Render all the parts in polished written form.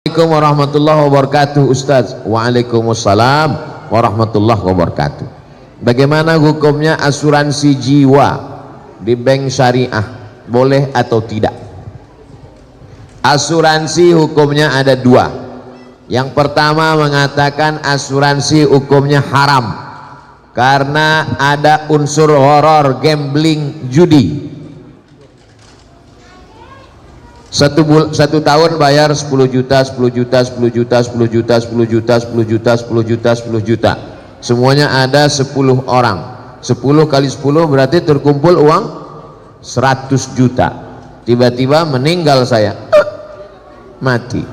Assalamualaikum warahmatullahi wabarakatuh. Ustaz. Waalaikumsalam warahmatullahi wabarakatuh. Bagaimana hukumnya asuransi jiwa di bank syariah, boleh atau tidak? Asuransi hukumnya ada dua. Yang pertama mengatakan asuransi hukumnya haram karena ada unsur horor, gambling, judi. Satu tahun bayar 10 juta, 10 juta, 10 juta, 10 juta, 10 juta, 10 juta, 10 juta, 10 juta. Semuanya ada 10 orang. 10 kali 10 berarti terkumpul uang 100 juta. Tiba-tiba meninggal saya. Mati.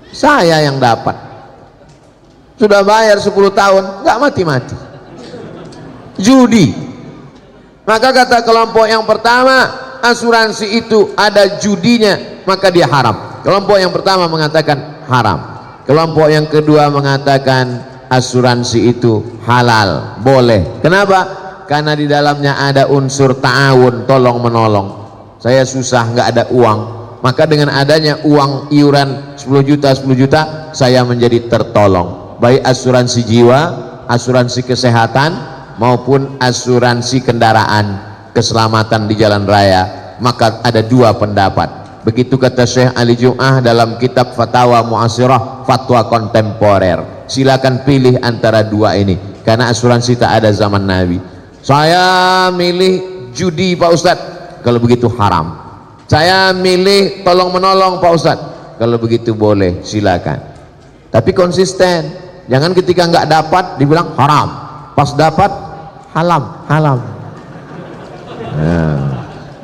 Saya yang dapat. Sudah bayar 10 tahun, nggak mati-mati. Judi. Maka kata kelompok yang pertama, asuransi itu ada judinya, maka dia haram. Kelompok yang pertama mengatakan haram. Kelompok yang kedua mengatakan asuransi itu halal, boleh. Kenapa? Karena di dalamnya ada unsur ta'awun, tolong menolong. Saya susah, nggak ada uang, maka dengan adanya uang iuran 10 juta 10 juta, saya menjadi tertolong. Baik asuransi jiwa, asuransi kesehatan, maupun asuransi kendaraan, keselamatan di jalan raya. Maka ada dua pendapat. Begitu kata Syekh Ali Jum'ah dalam kitab Fatawa Mu'asirah, fatwa kontemporer. Silakan pilih antara dua ini, karena asuransi tak ada zaman Nabi. Saya milih judi Pak Ustadz, kalau begitu haram. Saya milih tolong menolong Pak Ustadz, kalau begitu boleh, silakan. Tapi konsisten, jangan ketika nggak dapat dibilang haram, pas dapat halam.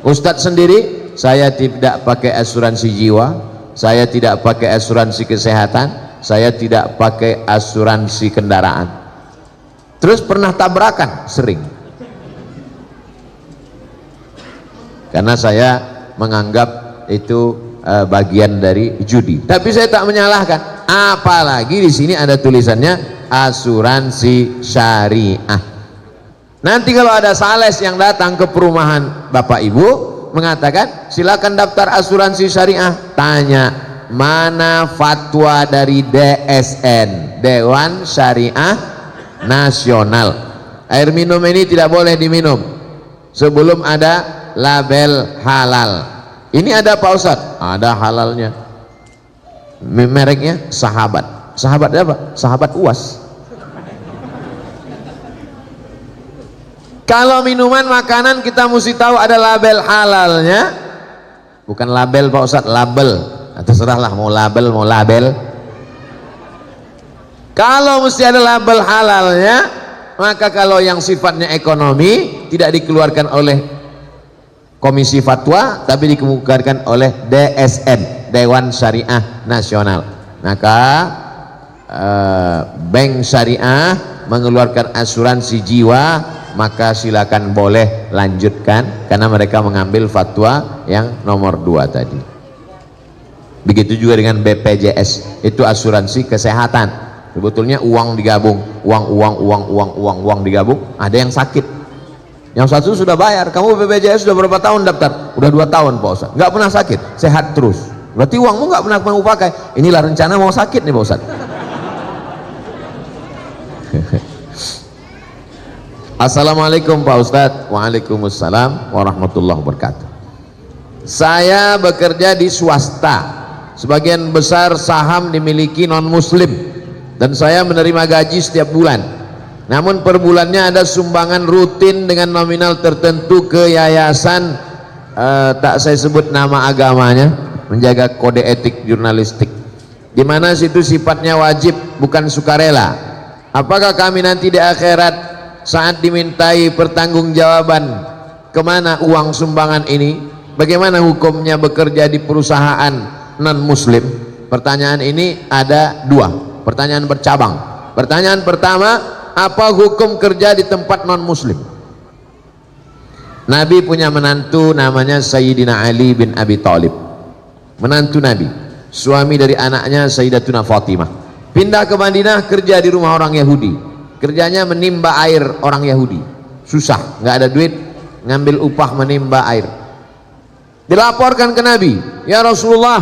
Ustadz sendiri, saya tidak pakai asuransi jiwa, saya tidak pakai asuransi kesehatan, saya tidak pakai asuransi kendaraan. Terus pernah tabrakan? Sering. Karena saya menganggap itu bagian dari judi. Tapi saya tak menyalahkan. Apalagi di sini ada tulisannya asuransi syariah. Nanti kalau ada sales yang datang ke perumahan Bapak Ibu mengatakan silakan daftar asuransi syariah, tanya mana fatwa dari DSN, Dewan Syariah Nasional. Air minum ini tidak boleh diminum sebelum ada label halal. Ini ada Pak Ustadz? Ada halalnya. Mereknya Sahabat. Sahabat apa? Sahabat UAS. Kalau minuman, makanan, kita mesti tahu ada label halalnya. Bukan label Pak Ustadz, label. Terserahlah mau label, mau label. Kalau mesti ada label halalnya, maka kalau yang sifatnya ekonomi tidak dikeluarkan oleh Komisi Fatwa, tapi dikeluarkan oleh DSN, Dewan Syariah Nasional. Maka bank syariah mengeluarkan asuransi jiwa, maka silakan boleh lanjutkan, karena mereka mengambil fatwa yang nomor 2 tadi. Begitu juga dengan BPJS, itu asuransi kesehatan. Sebetulnya uang digabung, uang digabung. Ada yang sakit, yang satu sudah bayar. Kamu BPJS sudah berapa tahun daftar? Udah 2 tahun Pak Ustadz, nggak pernah sakit, sehat terus. Berarti uangmu nggak pernah kamu pakai. Inilah rencana mau sakit nih Pak Ustadz. Assalamualaikum Pak Ustadz. Waalaikumsalam warahmatullahi wabarakatuh. Saya bekerja di swasta, sebagian besar saham dimiliki non muslim, dan saya menerima gaji setiap bulan. Namun per bulannya ada sumbangan rutin dengan nominal tertentu ke yayasan, tak saya sebut nama agamanya, menjaga kode etik jurnalistik, di mana situ sifatnya wajib bukan sukarela. Apakah kami nanti di akhirat saat dimintai pertanggungjawaban kemana uang sumbangan ini? Bagaimana hukumnya bekerja di perusahaan non muslim? Pertanyaan ini ada 2 pertanyaan bercabang. Pertanyaan pertama, apa hukum kerja di tempat non muslim? Nabi punya menantu namanya Sayyidina Ali bin Abi Thalib, menantu Nabi, suami dari anaknya Sayyidatuna Fatimah. Pindah ke Madinah, kerja di rumah orang Yahudi. Kerjanya menimba air orang Yahudi, susah, nggak ada duit, ngambil upah menimba air. Dilaporkan ke Nabi, ya Rasulullah,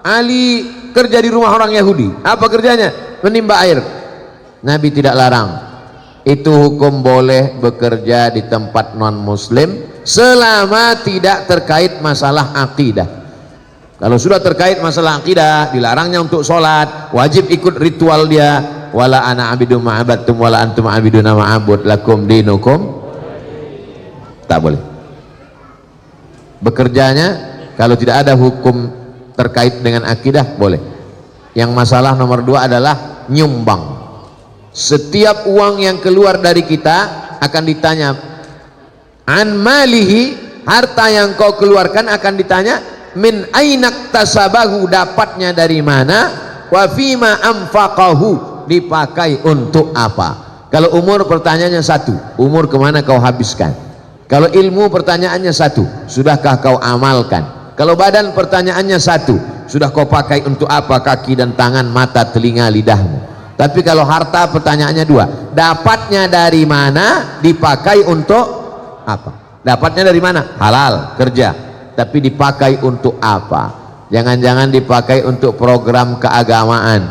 Ali kerja di rumah orang Yahudi. Apa kerjanya? Menimba air. Nabi tidak larang. Itu hukum boleh bekerja di tempat non muslim selama tidak terkait masalah akidah. Kalau sudah terkait masalah akidah, dilarangnya untuk sholat, wajib ikut ritual dia. Wala ana abidu ma'abadtum wala antum abiduna ma'abud lakum dinukum. Tak boleh. Bekerjanya kalau tidak ada hukum terkait dengan akidah boleh. Yang masalah nomor 2 adalah nyumbang. Setiap uang yang keluar dari kita akan ditanya an malihi, harta yang kau keluarkan akan ditanya min ainak tasabahu, dapatnya dari mana, wa fima anfaqahu, dipakai untuk apa. Kalau umur pertanyaannya 1, umur kemana kau habiskan. Kalau ilmu pertanyaannya 1, sudahkah kau amalkan. Kalau badan pertanyaannya 1, sudah kau pakai untuk apa kaki dan tangan, mata, telinga, lidahmu. Tapi kalau harta pertanyaannya 2, dapatnya dari mana, dipakai untuk apa. Dapatnya dari mana? Halal, kerja. Tapi dipakai untuk apa. Jangan-jangan dipakai untuk program keagamaan.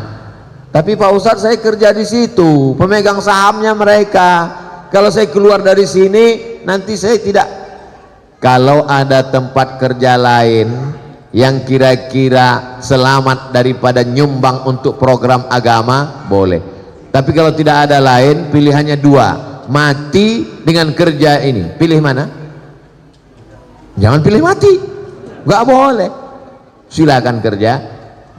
Tapi Pak Ustadz, saya kerja di situ, pemegang sahamnya mereka. Kalau saya keluar dari sini, nanti saya tidak. Kalau ada tempat kerja lain yang kira-kira selamat daripada nyumbang untuk program agama, boleh. Tapi kalau tidak ada lain, pilihannya 2, mati dengan kerja ini. Pilih mana? Jangan pilih mati, nggak boleh. Silakan kerja.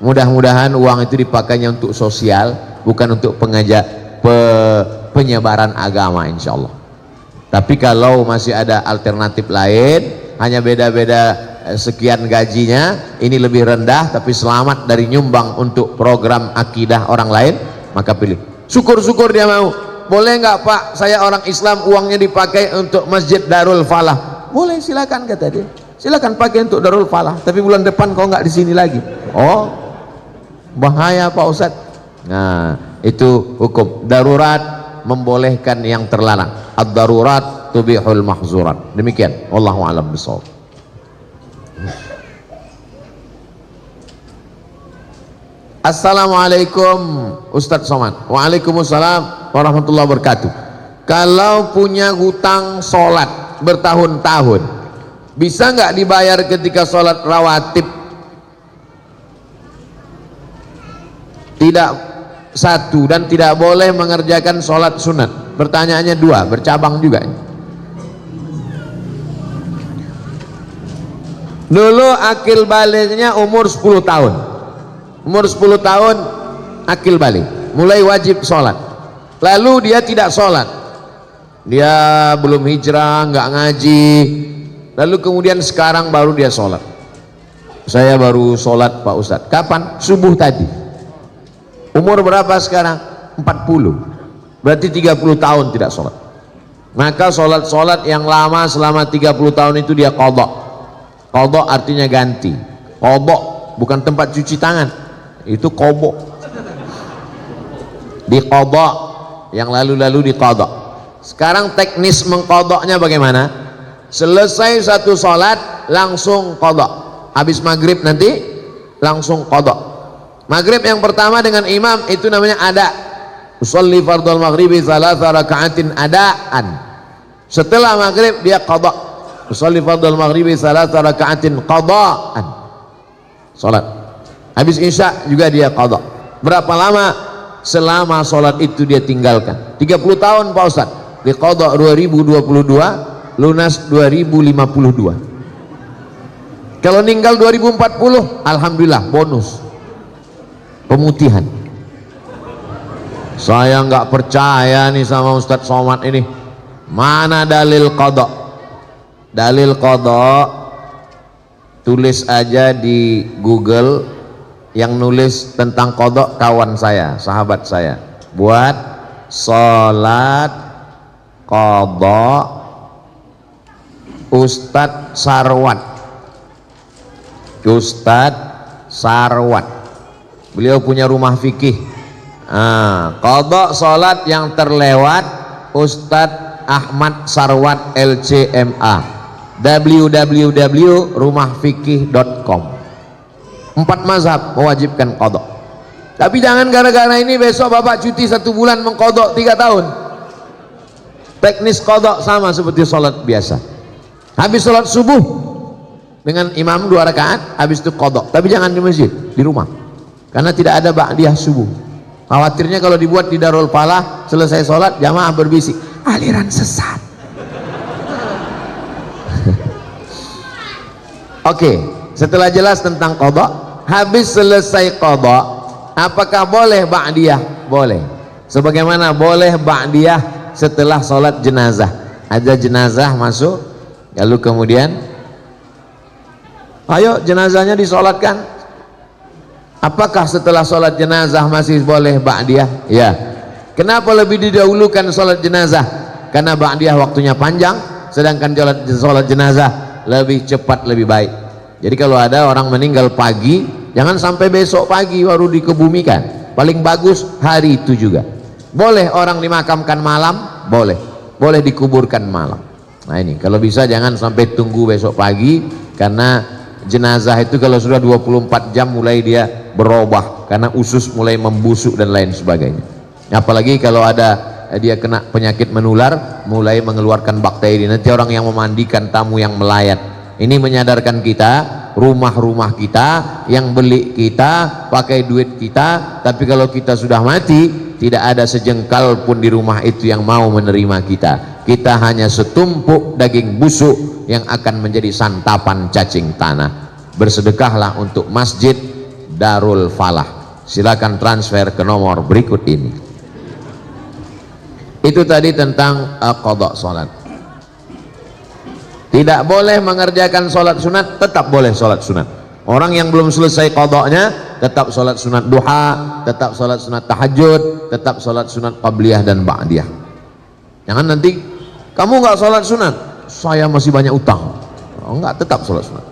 Mudah-mudahan uang itu dipakainya untuk sosial, bukan untuk penyebaran agama, insya Allah. Tapi kalau masih ada alternatif lain, hanya beda-beda sekian gajinya, ini lebih rendah tapi selamat dari nyumbang untuk program akidah orang lain, maka pilih. Syukur-syukur dia mau. Boleh nggak Pak, saya orang Islam, uangnya dipakai untuk Masjid Darul Falah. Boleh, silakan kata dia. Silakan pakai untuk Darul Falah, tapi bulan depan kau nggak di sini lagi. Oh, bahaya Pak Ustadz. Nah, itu hukum darurat membolehkan yang terlarang. Ad-darurat tubihul mahzurat. Demikian, wallahu a'lam bishawab. Assalamualaikum Ustadz Somad. Waalaikumsalam warahmatullahi wabarakatuh. Kalau punya hutang sholat bertahun-tahun, bisa nggak dibayar ketika sholat rawatib? Tidak, 1, dan tidak boleh mengerjakan sholat sunat. Pertanyaannya 2, bercabang juga. Dulu akil baliknya umur 10 tahun. Umur 10 tahun akil balik, mulai wajib sholat. Lalu dia tidak sholat, dia belum hijrah, nggak ngaji. Lalu kemudian sekarang baru dia sholat. Saya baru sholat Pak Ustadz. Kapan? Subuh tadi. Umur berapa sekarang? 40. Berarti 30 tahun tidak sholat. Maka sholat-sholat yang lama selama 30 tahun itu dia qadha. Qadha artinya ganti. Qadha bukan tempat cuci tangan, itu qadha. Di qadha, yang lalu-lalu di qadha. Sekarang teknis mengqadhanya bagaimana? Selesai satu sholat langsung qadha. Habis maghrib nanti langsung qadha. Maghrib yang pertama dengan imam itu namanya ada. Usolli fardhal maghribi 3 raka'atin adaan. Setelah maghrib dia qadha. Usolli fardhal maghribi 3 raka'atin qadaan. Salat. Habis isya juga dia qadha. Berapa lama? Selama salat itu dia tinggalkan. 30 tahun Pak Ustaz. Di qadha 2022, lunas 2052. Kalau meninggal 2040, alhamdulillah bonus. Pemutihan. Saya nggak percaya nih sama Ustadz Somad ini. Mana dalil qadha? Dalil qadha tulis aja di Google. Yang nulis tentang qadha kawan saya, sahabat saya. Buat sholat qadha Ustadz Sarwat. Ustadz Sarwat. Beliau punya rumah fikih. Qadha salat yang terlewat Ustadz Ahmad Sarwat LCMA. www.rumahfikih.com. 4 mazhab mewajibkan qadha. Tapi jangan gara-gara ini besok bapak cuti 1 bulan mengqadha 3 tahun. Teknis qadha sama seperti sholat biasa. Habis sholat subuh dengan imam 2 rakaat, habis itu qadha. Tapi jangan di masjid, di rumah. Karena tidak ada ba'diyah subuh. Khawatirnya kalau dibuat di Darul Falah, selesai sholat jamaah berbisik, aliran sesat. Oke, setelah jelas tentang qadha, habis selesai qadha, apakah boleh ba'diyah? Boleh. Sebagaimana boleh ba'diyah setelah sholat jenazah. Ada jenazah masuk, lalu kemudian ayo jenazahnya disolatkan. Apakah setelah sholat jenazah masih boleh ba'diyah? Ya. Kenapa lebih didahulukan sholat jenazah? Karena ba'diyah waktunya panjang, sedangkan sholat jenazah lebih cepat, lebih baik. Jadi kalau ada orang meninggal pagi, jangan sampai besok pagi baru dikebumikan. Paling bagus hari itu juga. Boleh orang dimakamkan malam, boleh. Boleh dikuburkan malam. Nah ini kalau bisa jangan sampai tunggu besok pagi, karena jenazah itu kalau sudah 24 jam mulai dia berubah karena usus mulai membusuk dan lain sebagainya. Apalagi kalau ada dia kena penyakit menular, mulai mengeluarkan bakteri, nanti orang yang memandikan tamu yang melayat. Ini menyadarkan kita, rumah-rumah kita yang beli kita, pakai duit kita, tapi kalau kita sudah mati tidak ada sejengkal pun di rumah itu yang mau menerima kita. Kita hanya setumpuk daging busuk yang akan menjadi santapan cacing tanah. Bersedekahlah untuk Masjid Darul Falah. Silakan transfer ke nomor berikut ini. Itu tadi tentang qadha salat. Tidak boleh mengerjakan salat sunat, tetap boleh salat sunat. Orang yang belum selesai qadhanya tetap salat sunat duha, tetap salat sunat tahajud, tetap salat sunat qabliyah dan ba'diyah. Jangan nanti kamu nggak salat sunat, saya masih banyak utang. Oh, enggak, tetap salat sunat.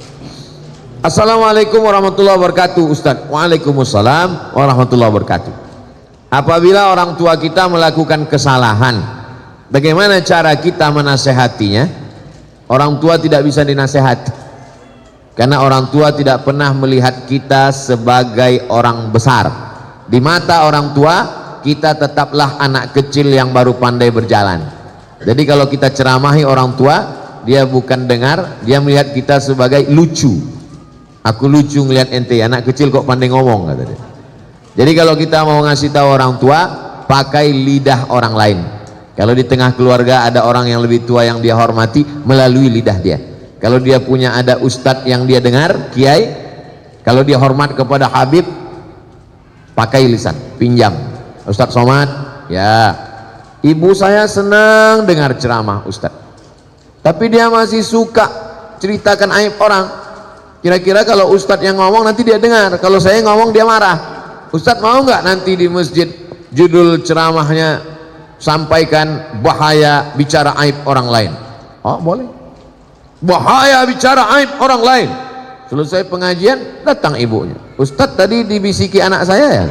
Assalamualaikum warahmatullahi wabarakatuh. Ustaz. Waalaikumsalam warahmatullahi wabarakatuh. Apabila orang tua kita melakukan kesalahan, bagaimana cara kita menasehatinya? Orang tua tidak bisa dinasehati, karena orang tua tidak pernah melihat kita sebagai orang besar. Di mata orang tua kita tetaplah anak kecil yang baru pandai berjalan. Jadi kalau kita ceramahi orang tua, dia bukan dengar, dia melihat kita sebagai lucu. Aku lucu ngelihat ente, anak kecil kok pandai ngomong, kata dia. Jadi kalau kita mau ngasih tahu orang tua, pakai lidah orang lain. Kalau di tengah keluarga ada orang yang lebih tua yang dia hormati, melalui lidah dia. Kalau dia punya ada ustadz yang dia dengar, kiai, kalau dia hormat kepada Habib, pakai lisan, pinjam. Ustadz Somad, ya, ibu saya senang dengar ceramah ustadz, tapi dia masih suka ceritakan aib orang. Kira-kira kalau ustadz yang ngomong nanti dia dengar, kalau saya ngomong dia marah. Ustadz mau nggak nanti di masjid judul ceramahnya sampaikan bahaya bicara aib orang lain? Oh boleh, bahaya bicara aib orang lain. Selesai pengajian datang ibunya, Ustadz tadi dibisiki anak saya ya.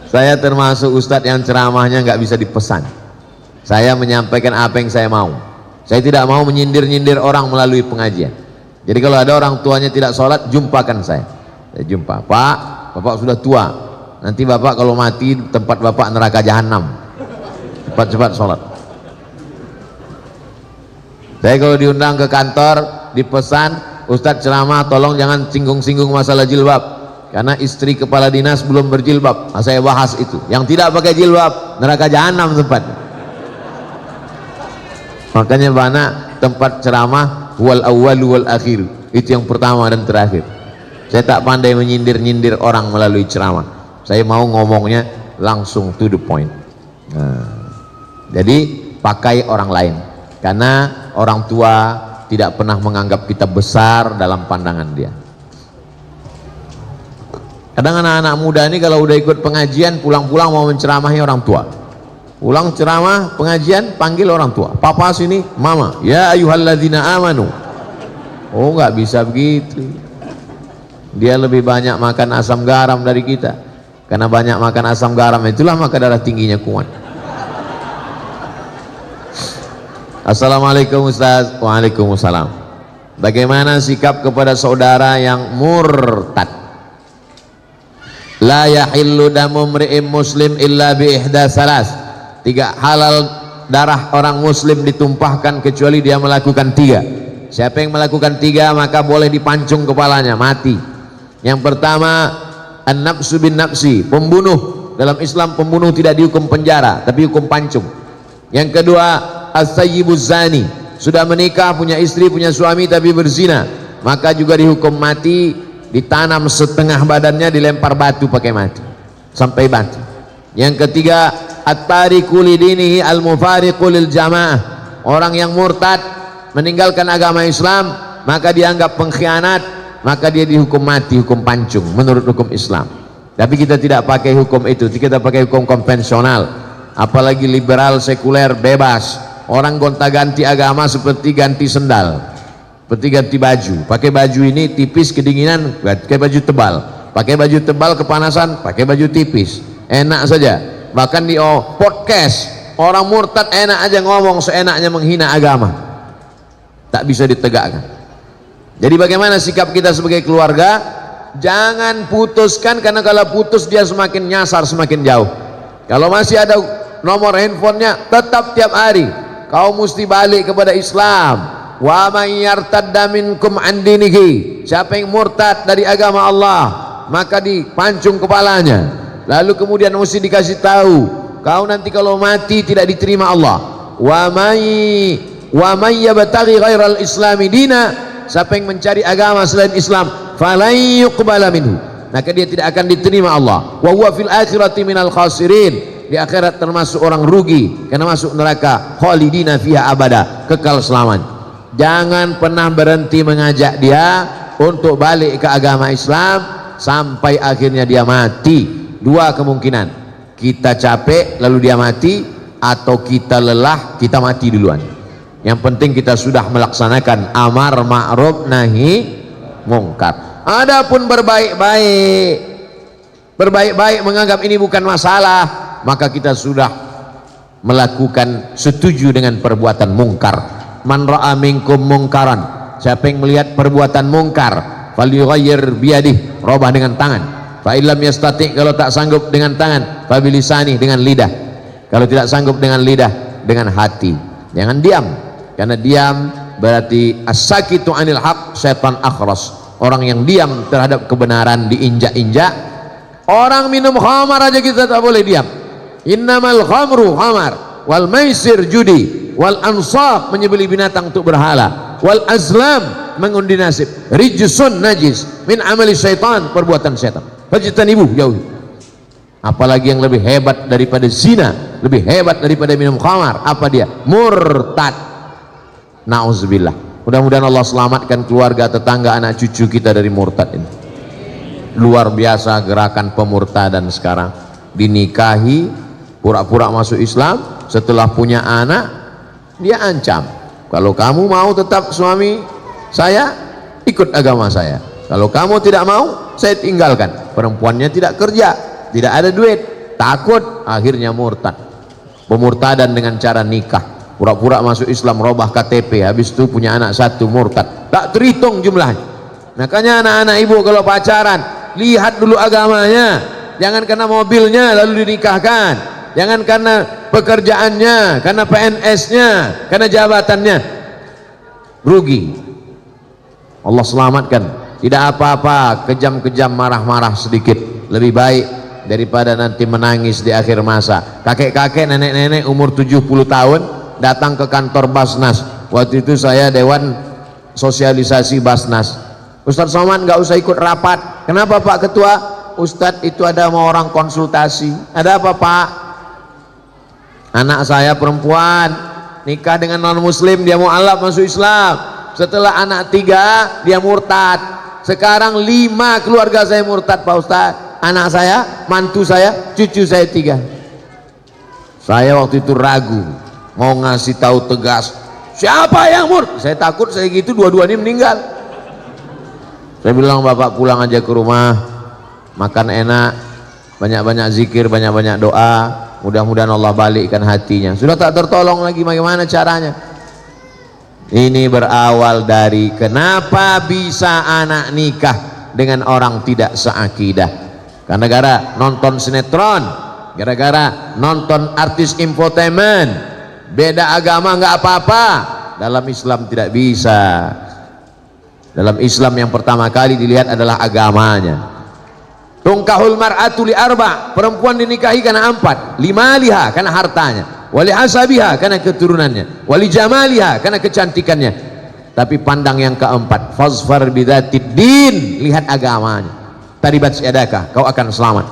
Saya termasuk ustadz yang ceramahnya nggak bisa dipesan. Saya menyampaikan apa yang saya mau. Saya tidak mau menyindir-nyindir orang melalui pengajian. Jadi kalau ada orang tuanya tidak sholat, jumpakan saya jumpa, Pak, bapak sudah tua, nanti bapak kalau mati tempat bapak neraka jahanam, cepat-cepat sholat. Saya kalau diundang ke kantor, dipesan, Ustadz ceramah tolong jangan singgung-singgung masalah jilbab, karena istri kepala dinas belum berjilbab. Nah, saya bahas itu, yang tidak pakai jilbab neraka jahanam tempat. Makanya banyak tempat ceramah wal awwal wal akhir, itu yang pertama dan terakhir. Saya tak pandai menyindir-nyindir orang melalui ceramah. Saya mau ngomongnya langsung to the point. Nah, jadi pakai orang lain, karena orang tua tidak pernah menganggap kita besar dalam pandangan dia. Kadang anak-anak muda ini kalau udah ikut pengajian, pulang-pulang mau menceramahi orang tua. Pulang ceramah pengajian, panggil orang tua, papa sini, mama, ya ayyuhalladzina amanu. Oh nggak bisa begitu. Dia lebih banyak makan asam garam dari kita, karena banyak makan asam garam itulah maka darah tingginya kuat. Assalamualaikum Ustaz. Waalaikumsalam. Bagaimana sikap kepada saudara yang murtad? La yahillu damu mri'im muslim illa bi ihda salas. Tidak halal darah orang muslim ditumpahkan kecuali dia melakukan 3. Siapa yang melakukan 3 maka boleh dipancung kepalanya, mati. Yang pertama, an-nafsu bin nafsi, pembunuh. Dalam Islam pembunuh tidak dihukum penjara tapi hukum pancung. Yang kedua, as-sayyibuz zani, sudah menikah, punya istri, punya suami tapi berzina, maka juga dihukum mati, ditanam setengah badannya, dilempar batu pakai mati sampai mati. Yang ketiga, at-tariku lidinihi al-mufariqu lil jamaah, orang yang murtad meninggalkan agama Islam maka dianggap pengkhianat, maka dia dihukum mati, hukum pancung menurut hukum Islam. Tapi kita tidak pakai hukum itu, kita pakai hukum konvensional, apalagi liberal sekuler bebas. Orang gonta-ganti agama seperti ganti sendal, seperti ganti baju. Pakai baju ini tipis kedinginan, pakai baju tebal. Pakai baju tebal kepanasan, pakai baju tipis. Enak saja. Bahkan di podcast orang murtad enak aja ngomong seenaknya menghina agama. Tak bisa ditegakkan. Jadi bagaimana sikap kita sebagai keluarga? Jangan putuskan, karena kalau putus dia semakin nyasar, semakin jauh. Kalau masih ada nomor handphonenya, tetap tiap hari kau mesti balik kepada Islam. Wa may yartadda minkum an dinihi, siapa yang murtad dari agama Allah maka dipancung kepalanya. Lalu kemudian mesti dikasih tahu, kau nanti kalau mati tidak diterima Allah. Wa may yabtaghi ghairal islami dina, siapa yang mencari agama selain Islam, falan yuqbala minhu, maka dia tidak akan diterima Allah. Wa huwa fil akhirati minal khasirin, di akhirat termasuk orang rugi karena masuk neraka, khalidina fiha abada, kekal selamanya. Jangan pernah berhenti mengajak dia untuk balik ke agama Islam sampai akhirnya dia mati. 2 kemungkinan, kita capek lalu dia mati, atau kita lelah, kita mati duluan. Yang penting kita sudah melaksanakan amar ma'ruf nahi mungkar. Adapun berbaik-baik menganggap ini bukan masalah, maka kita sudah melakukan setuju dengan perbuatan mungkar. Man ra'a minkum mungkaran, siapa yang melihat perbuatan mungkar, falyughayyir biyadihi, robah dengan tangan. Fa illam yastati, kalau tak sanggup dengan tangan, fa bilisani, dengan lidah. Kalau tidak sanggup dengan lidah, dengan hati. Jangan diam, karena diam berarti as-sakitu anil haq syaitan akhras, orang yang diam terhadap kebenaran diinjak-injak. Orang minum khamar aja kita tak boleh diam. Innamal khamru khamar, wal maisir judi, wal ansab menyembelih binatang untuk berhala, wal azlam mengundi nasib, rijsun najis min amali syaitan, perbuatan syaitan. Fajtanibu, jauhi. Apalagi yang lebih hebat daripada zina, lebih hebat daripada minum khamar, apa dia? Murtad. Nauzubillah. Mudah-mudahan Allah selamatkan keluarga, tetangga, anak cucu kita dari murtad ini. Luar biasa gerakan pemurtadan sekarang. Dinikahi, pura-pura masuk Islam, setelah punya anak dia ancam, kalau kamu mau tetap suami saya, ikut agama saya. Kalau kamu tidak mau, saya tinggalkan. Perempuannya tidak kerja, tidak ada duit, takut, akhirnya murtad. Pemurtadan dengan cara nikah, pura-pura masuk Islam, robah KTP, habis itu punya anak 1, murtad, tak terhitung jumlahnya. Makanya anak-anak ibu kalau pacaran, lihat dulu agamanya. Jangan karena mobilnya lalu dinikahkan, jangan karena pekerjaannya, karena PNS-nya, karena jabatannya, rugi. Allah selamatkan. Tidak apa-apa kejam-kejam, marah-marah sedikit, lebih baik daripada nanti menangis di akhir masa. Kakek-kakek, nenek-nenek umur 70 tahun datang ke kantor Basnas. Waktu itu saya dewan sosialisasi Basnas. Ustadz Somad nggak usah ikut rapat. Kenapa Pak Ketua? Ustadz itu ada mau orang konsultasi. Ada apa Pak? Anak saya perempuan nikah dengan non muslim, dia mau alaf masuk Islam. Setelah anak 3 dia murtad. Sekarang 5 keluarga saya murtad Pak Ustadz. Anak saya, mantu saya, cucu saya 3. Saya waktu itu ragu mau ngasih tahu tegas, siapa yang murtad? Saya takut saya gitu dua-duanya meninggal. Saya bilang bapak pulang aja ke rumah, makan enak, banyak-banyak zikir, banyak-banyak doa, mudah-mudahan Allah balikkan hatinya. Sudah tak tertolong lagi, bagaimana caranya? Ini berawal dari kenapa bisa anak nikah dengan orang tidak seakidah, karena gara nonton sinetron, gara-gara nonton artis infotainment. Beda agama nggak apa-apa, dalam Islam tidak bisa. Dalam Islam yang pertama kali dilihat adalah agamanya. Tungkahul mar'atu li arba', perempuan dinikahi karena 4. Limaliha, karena hartanya, wali hasabiha, karena keturunannya, wali jamaliha, karena kecantikannya. Tapi pandang yang keempat, fazfar bidzatid din, lihat agamanya. Taribat yadaka, kau akan selamat.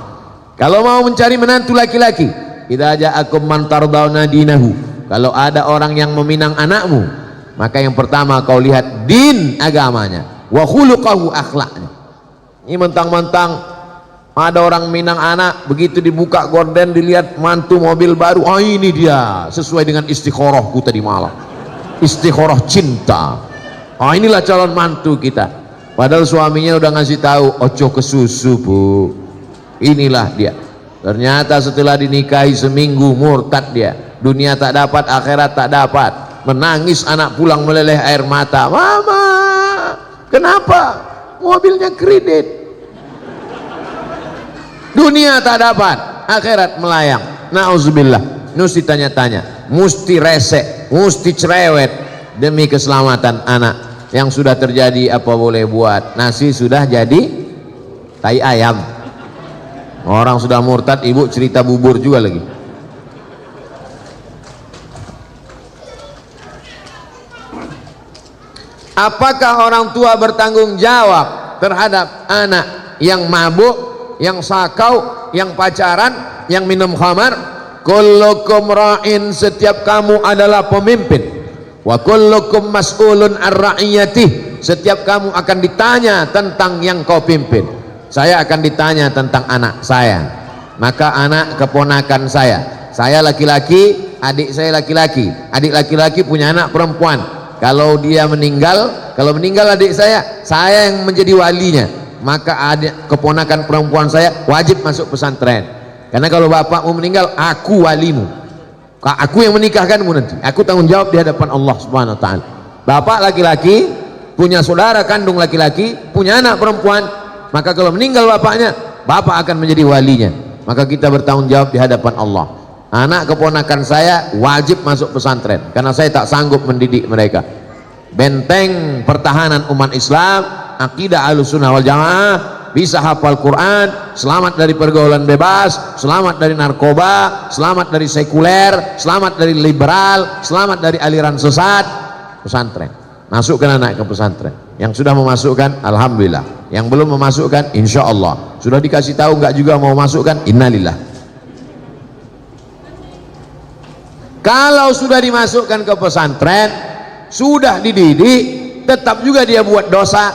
Kalau mau mencari menantu laki-laki, idza ja'akum man tardawna dinahu, kalau ada orang yang meminang anakmu, maka yang pertama kau lihat din, agamanya, wa khuluquhu, akhlaknya. Ini mentang-mentang ada orang minang anak, begitu dibuka gorden dilihat mantu mobil baru, oh ini dia sesuai dengan istikharahku tadi malam, istikharah cinta, oh inilah calon mantu kita. Padahal suaminya udah ngasih tahu, ojo ke susu bu, inilah dia. Ternyata setelah dinikahi seminggu murtad dia, dunia tak dapat, akhirat tak dapat, menangis anak pulang meleleh air mata, mama kenapa mobilnya kredit, dunia tak dapat, akhirat melayang. Nauzubillah, mesti tanya-tanya, mesti resek, mesti cerewet demi keselamatan anak. Yang sudah terjadi apa boleh buat, nasi sudah jadi tai ayam. Orang sudah murtad, ibu cerita bubur juga lagi. Apakah orang tua bertanggung jawab terhadap anak yang mabuk, yang sakau, yang pacaran, yang minum khamar? Kullukum ra'in, setiap kamu adalah pemimpin. Wa kullukum mas'ulun ar-ra'iyatih, setiap kamu akan ditanya tentang yang kau pimpin. Saya akan ditanya tentang anak saya, maka anak keponakan saya laki-laki, adik saya laki-laki, adik laki-laki punya anak perempuan. Kalau dia meninggal, kalau meninggal adik saya yang menjadi walinya, maka adik keponakan perempuan saya wajib masuk pesantren. Karena kalau bapakmu meninggal, aku walimu, aku yang menikahkanmu nanti, aku tanggung jawab di hadapan Allah Subhanahu wa taala. Bapak laki-laki punya saudara kandung laki-laki, punya anak perempuan, maka kalau meninggal bapaknya, bapak akan menjadi walinya, maka kita bertanggung jawab di hadapan Allah. Anak keponakan saya wajib masuk pesantren karena saya tak sanggup mendidik mereka. Benteng pertahanan umat Islam, akidah Ahlussunnah wal Jamaah, bisa hafal Quran, selamat dari pergaulan bebas, selamat dari narkoba, selamat dari sekuler, selamat dari liberal, selamat dari aliran sesat. Pesantren, masukkan anak ke pesantren. Yang sudah memasukkan, alhamdulillah. Yang belum memasukkan, insya Allah. Sudah dikasih tahu nggak juga mau masukkan, innalillah. Kalau sudah dimasukkan ke pesantren, sudah dididik, tetap juga dia buat dosa,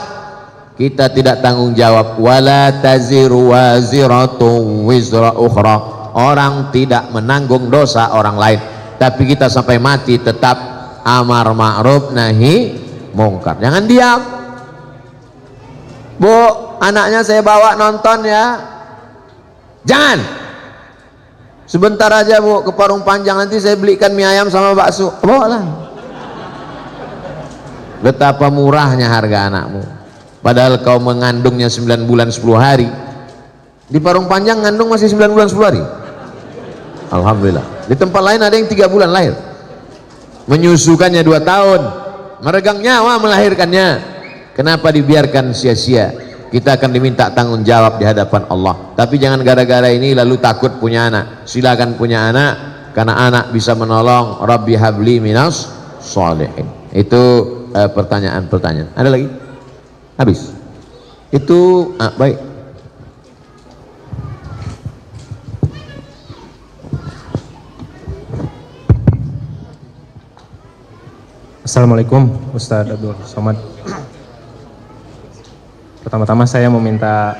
kita tidak tanggung jawab. Wala taziru waziratu wizra ukhra, orang tidak menanggung dosa orang lain, tapi kita sampai mati tetap amar ma'ruf nahi mungkar. Jangan diam. Bu, anaknya saya bawa nonton ya, jangan. Sebentar aja bu, ke Parung Panjang, nanti saya belikan mie ayam sama bakso, bawa lah. Betapa murahnya harga anakmu, padahal kau mengandungnya 9 bulan 10 hari. Di Parung Panjang ngandung masih 9 bulan 10 hari, alhamdulillah. Di tempat lain ada yang 3 bulan lahir, menyusukannya 2 tahun, meregang nyawa melahirkannya. Kenapa dibiarkan sia-sia? Kita akan diminta tanggung jawab di hadapan Allah. Tapi jangan gara-gara ini lalu takut punya anak. Silakan punya anak, karena anak bisa menolong. Rabbi habli minas sholihin. Itu pertanyaan-pertanyaan. Ada lagi? Habis? Itu baik. Assalamualaikum Ustadz Abdul Somad. Pertama-tama saya meminta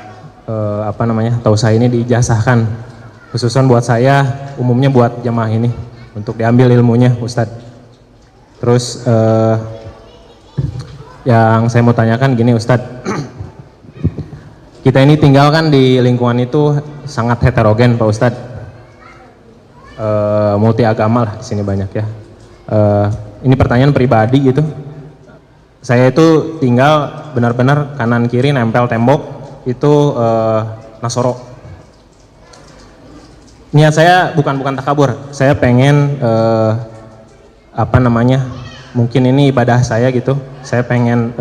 tausiah ini diijazahkan, khususan buat saya, umumnya buat jamaah ini, untuk diambil ilmunya Ustadz. Terus yang saya mau tanyakan gini Ustadz, kita ini tinggal kan di lingkungan itu sangat heterogen Pak Ustadz, multi agama lah di sini banyak ya. Ini pertanyaan pribadi gitu, Saya itu tinggal benar-benar kanan kiri nempel tembok, itu Nasoro. Niat saya bukan takabur, saya pengen mungkin ini ibadah saya gitu. Saya pengen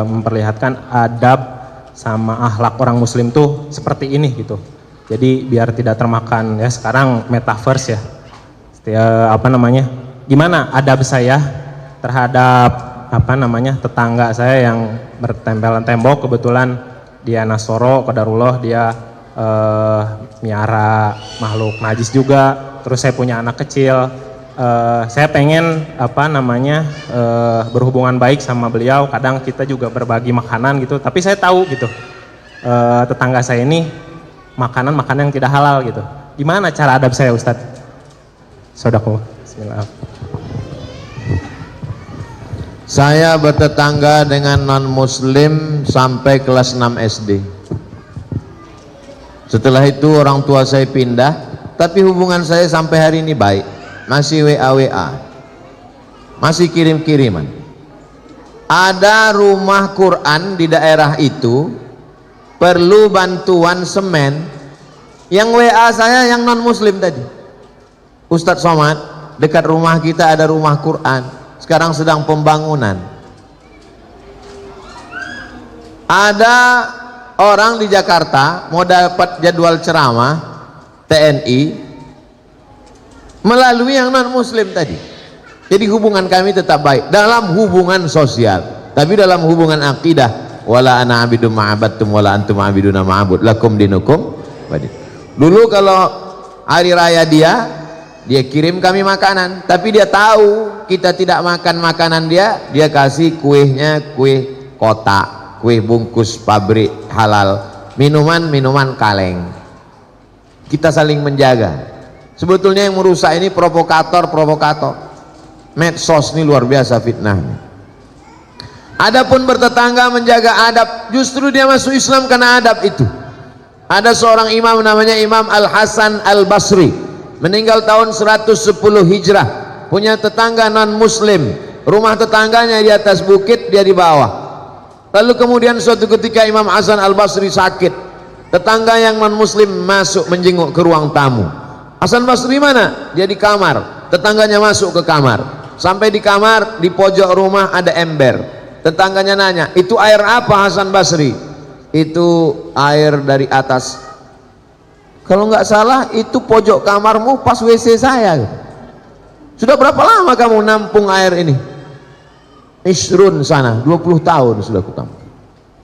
memperlihatkan adab sama akhlak orang muslim tuh seperti ini gitu. Jadi biar tidak termakan ya sekarang metaverse ya. Gimana adab saya terhadap tetangga saya yang bertempelan tembok, kebetulan dia Nasoro, qadarullah dia miara makhluk najis juga. Terus saya punya anak kecil, saya pengen berhubungan baik sama beliau. Kadang kita juga berbagi makanan gitu, tapi saya tahu gitu tetangga saya ini makanan yang tidak halal gitu. Gimana cara adab saya, Ustadz? Sodako, bismillah. Saya bertetangga dengan non-muslim sampai kelas 6 SD. Setelah itu orang tua saya pindah, tapi hubungan saya sampai hari ini baik. Masih WA, masih kirim-kiriman. Ada rumah Quran di daerah itu, perlu bantuan semen. Yang WA saya yang non-muslim tadi. Ustadz Somad, dekat rumah kita ada rumah Quran, sekarang sedang pembangunan. Ada orang di Jakarta mau dapat jadwal ceramah TNI melalui yang non muslim tadi. Jadi hubungan kami tetap baik dalam hubungan sosial, tapi dalam hubungan akidah, wala ana abidum ma'abadtum wala antum abiduna ma'abud lakum dinukum. Dulu kalau hari raya dia kirim kami makanan, tapi dia tahu kita tidak makan makanan dia kasih kuehnya kue kotak, kue bungkus pabrik halal, minuman kaleng. Kita saling menjaga. Sebetulnya yang merusak ini provokator. Medsos ini luar biasa fitnahnya. Adapun bertetangga menjaga adab, justru dia masuk Islam karena adab itu. Ada seorang imam namanya Imam Al-Hasan Al-Basri, meninggal tahun 110 Hijrah, punya tetangga non muslim. Rumah tetangganya di atas bukit, dia di bawah. Lalu kemudian suatu ketika Imam Hasan Al-Basri sakit, tetangga yang non muslim masuk menjenguk ke ruang tamu. Hasan Basri mana? Dia di kamar. Tetangganya masuk ke kamar. Sampai di kamar, di pojok rumah ada ember. Tetangganya nanya, itu air apa Hasan Basri? Itu air dari atas. Kalau nggak salah itu pojok kamarmu pas WC saya. Sudah berapa lama kamu nampung air ini? Isrun sana, 20 tahun sudah kutampung.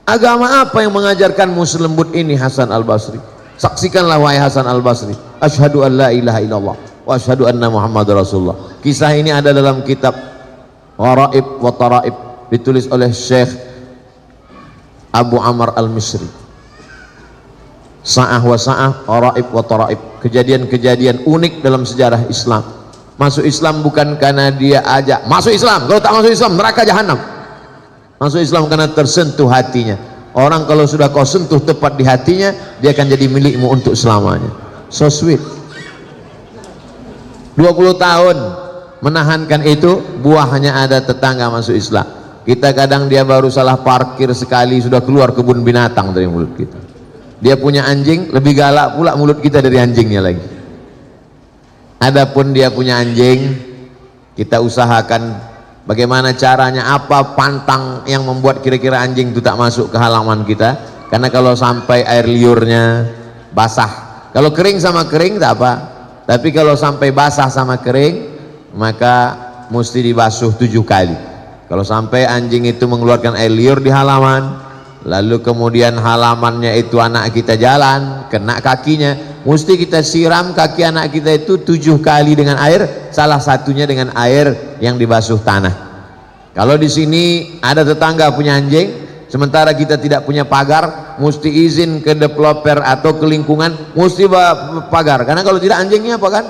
Agama apa yang mengajarkanmu selembut ini Hasan Al-Basri? Saksikanlah wahai Hasan Al-Basri. Asyhadu an la ilaha illallah wa asyhadu anna Muhammad Rasulullah. Kisah ini ada dalam kitab Gharaib wa Taraib, ditulis oleh Syekh Abu Amr Al-Misri. Sa'ah wa sa'ah, Gharaib wa Taraib, kejadian-kejadian unik dalam sejarah Islam. Masuk Islam bukan karena dia ajak masuk Islam, kalau tak masuk Islam neraka jahanam. Masuk Islam karena tersentuh hatinya. Orang kalau sudah kau sentuh tepat di hatinya, dia akan jadi milikmu untuk selamanya. So sweet. 20 tahun menahankan itu, buahnya ada tetangga masuk Islam. Kita kadang dia baru salah parkir sekali sudah keluar kebun binatang dari mulut kita. Dia punya anjing, lebih galak pula mulut kita dari anjingnya lagi. Adapun dia punya anjing, kita usahakan bagaimana caranya, apa pantang yang membuat kira-kira anjing itu tak masuk ke halaman kita. Karena kalau sampai air liurnya basah, kalau kering sama kering tak apa, tapi kalau sampai basah sama kering maka mesti dibasuh 7 kali. Kalau sampai anjing itu mengeluarkan air liur di halaman, lalu kemudian halamannya itu anak kita jalan, kena kakinya, mesti kita siram kaki anak kita itu 7 kali dengan air, salah satunya dengan air yang dibasuh tanah. Kalau di sini ada tetangga punya anjing, sementara kita tidak punya pagar, mesti izin ke developer atau ke lingkungan, mesti pagar, karena kalau tidak anjingnya apa kan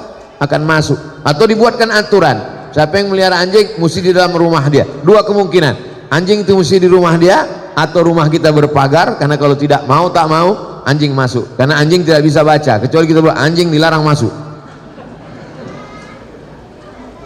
akan masuk. Atau dibuatkan aturan, siapa yang melihara anjing mesti di dalam rumah dia. 2 kemungkinan, anjing itu mesti di rumah dia atau rumah kita berpagar, karena kalau tidak mau tak mau anjing masuk, karena anjing tidak bisa baca kecuali kita bilang anjing dilarang masuk.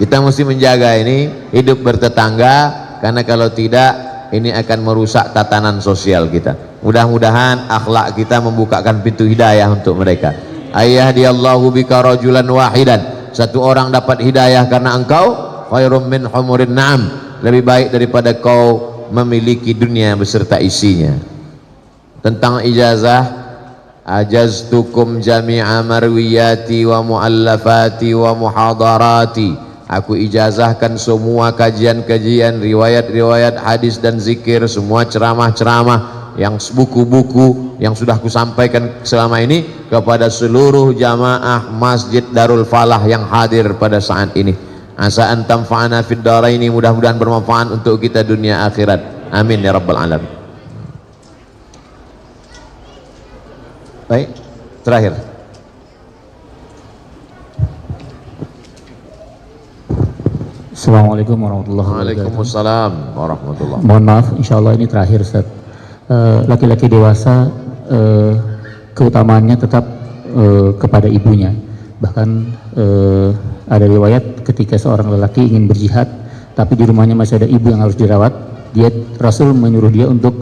Kita mesti menjaga ini hidup bertetangga, karena kalau tidak ini akan merusak tatanan sosial kita. Mudah-mudahan akhlak kita membukakan pintu hidayah untuk mereka. Ayyadiyallahu bika rajulan wahidan, satu orang dapat hidayah karena engkau, khairum min humurin na'am, lebih baik daripada kau memiliki dunia beserta isinya. Tentang ijazah, ajaztukum jami'a marwiyati wa muallafati wa muhadarati, aku ijazahkan semua kajian-kajian, riwayat-riwayat hadis dan zikir, semua ceramah-ceramah, yang buku-buku yang sudah aku sampaikan selama ini kepada seluruh jamaah Masjid Darul Falah yang hadir pada saat ini. Asa an tanfa'ana fid dharaini, mudah-mudahan bermanfaat untuk kita dunia akhirat. Amin ya rabbal alamin. Baik, terakhir. Assalamualaikum warahmatullahi wabarakatuh. Waalaikumsalam warahmatullahi. Mohon maaf, insya Allah ini terakhir Ustaz. Laki-laki dewasa keutamaannya tetap kepada ibunya. Bahkan ada riwayat ketika seorang lelaki ingin berjihad, tapi di rumahnya masih ada ibu yang harus dirawat, Rasul menyuruh dia untuk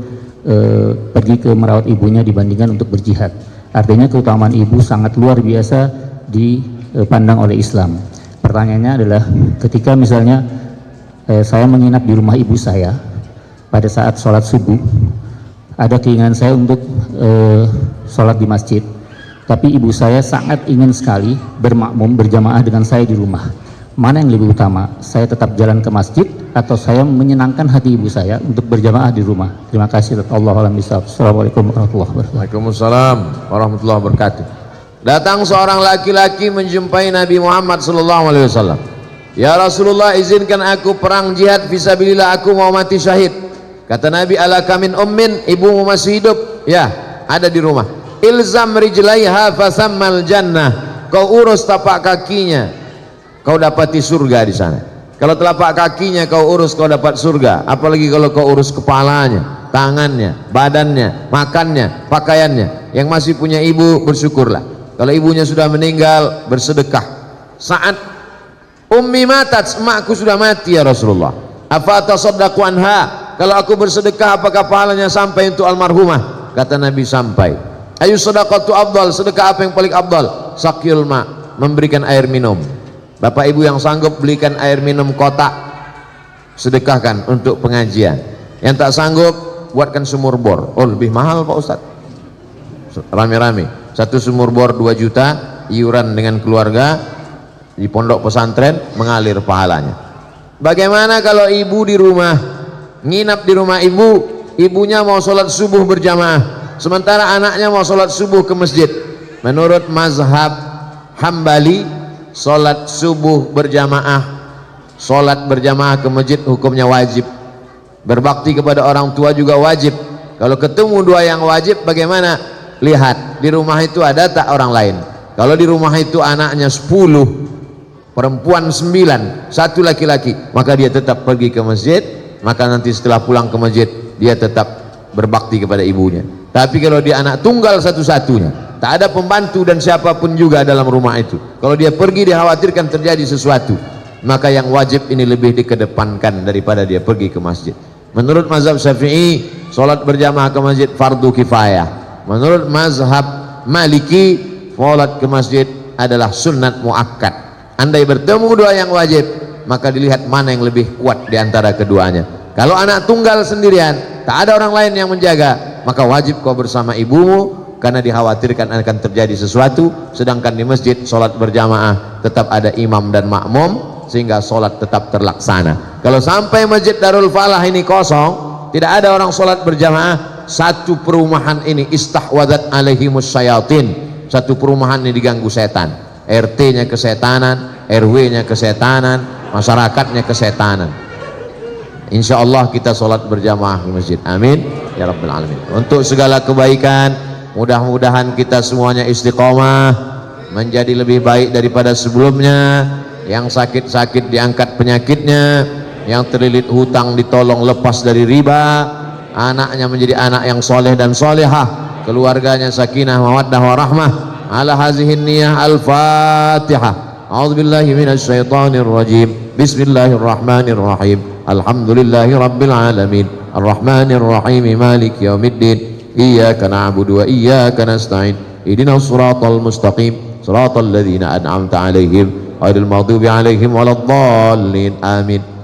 pergi ke merawat ibunya dibandingkan untuk berjihad. Artinya keutamaan ibu sangat luar biasa dipandang oleh Islam. Pertanyaannya adalah, ketika misalnya saya menginap di rumah ibu saya pada saat sholat subuh, ada keinginan saya untuk sholat di masjid, tapi ibu saya sangat ingin sekali bermakmum berjamaah dengan saya di rumah. Mana yang lebih utama? Saya tetap jalan ke masjid atau saya menyenangkan hati ibu saya untuk berjamaah di rumah? Terima kasih. Allahu a'lam bishawab. Assalamualaikum warahmatullahi wabarakatuh. Waalaikumsalam warahmatullahi wabarakatuh. Datang seorang laki-laki menjumpai Nabi Muhammad sallallahu alaihi wasallam. Ya Rasulullah, izinkan aku perang jihad fisabilillah, aku mau mati syahid. Kata Nabi, alaka min ummin, ibumu masih hidup? Ya, ada di rumah. Ilzam rijlaiha fasammal jannah, kau urus tapak kakinya, kau dapati surga di sana. Kalau telapak kakinya kau urus, kau dapat surga. Apalagi kalau kau urus kepalanya, tangannya, badannya, makannya, pakaiannya. Yang masih punya ibu, bersyukurlah. Kalau ibunya sudah meninggal, bersedekah. Saat ummi matat, emakku sudah mati ya Rasulullah, afa tasaddaqu anha, kalau aku bersedekah apakah pahalanya sampai untuk almarhumah? Kata Nabi, sampai. Ayu sedekatu afdal, sedekah apa yang paling afdal? Sakil ma, memberikan air minum. Bapak ibu yang sanggup belikan air minum kotak, sedekahkan untuk pengajian. Yang tak sanggup, buatkan sumur bor. Oh, lebih mahal Pak Ustadz. Rame-rame, satu sumur bor 2 juta, iuran dengan keluarga di pondok pesantren, mengalir pahalanya. Bagaimana kalau ibu di rumah, nginap di rumah ibu, ibunya mau sholat subuh berjamaah, sementara anaknya mau sholat subuh ke masjid? Menurut mazhab Hambali, sholat subuh berjamaah, sholat berjamaah ke masjid hukumnya wajib. Berbakti kepada orang tua juga wajib. Kalau ketemu dua yang wajib, bagaimana? Lihat, di rumah itu ada tak orang lain? Kalau di rumah itu anaknya 10, perempuan 9, 1 laki-laki, maka dia tetap pergi ke masjid. Maka nanti setelah pulang ke masjid, dia tetap berbakti kepada ibunya. Tapi kalau dia anak tunggal satu-satunya, tak ada pembantu dan siapapun juga dalam rumah itu, kalau dia pergi dikhawatirkan terjadi sesuatu, maka yang wajib ini lebih dikedepankan daripada dia pergi ke masjid. Menurut mazhab Syafi'i, sholat berjamaah ke masjid fardu kifayah. Menurut mazhab Maliki, sholat ke masjid adalah sunnat muakkad. Andai bertemu dua yang wajib, maka dilihat mana yang lebih kuat di antara keduanya. Kalau anak tunggal sendirian, tak ada orang lain yang menjaga, maka wajib kau bersama ibumu, karena dikhawatirkan akan terjadi sesuatu. Sedangkan di masjid sholat berjamaah tetap ada imam dan makmum, sehingga sholat tetap terlaksana. Kalau sampai Masjid Darul Falah ini kosong, tidak ada orang sholat berjamaah, satu perumahan ini istahwadat alaihimus syayatin, satu perumahan ini diganggu setan. RT-nya kesetanan, RW-nya kesetanan, masyarakatnya kesetanan. Insya Allah kita sholat berjamaah di masjid. Amin ya rabbal alamin. Untuk segala kebaikan, mudah-mudahan kita semuanya istiqomah, menjadi lebih baik daripada sebelumnya. Yang sakit-sakit diangkat penyakitnya, yang terlilit hutang ditolong lepas dari riba, anaknya menjadi anak yang soleh dan solehah, keluarganya sakinah mawaddah warahmah. Ala hazihin niyah al-fatihah. A'udzubillahi minasyaitonir rajim. Bismillahirrahmanirrahim. alhamdulillahi rabbil alamin, arrahmanir rahim, maliki yaumiddin, iyyaka na'budu wa iyyaka nasta'in, ihdinas siratal mustaqim, siratal ladzina an'amta 'alaihim ghairil maghdubi 'alaihim waladdallin, amin.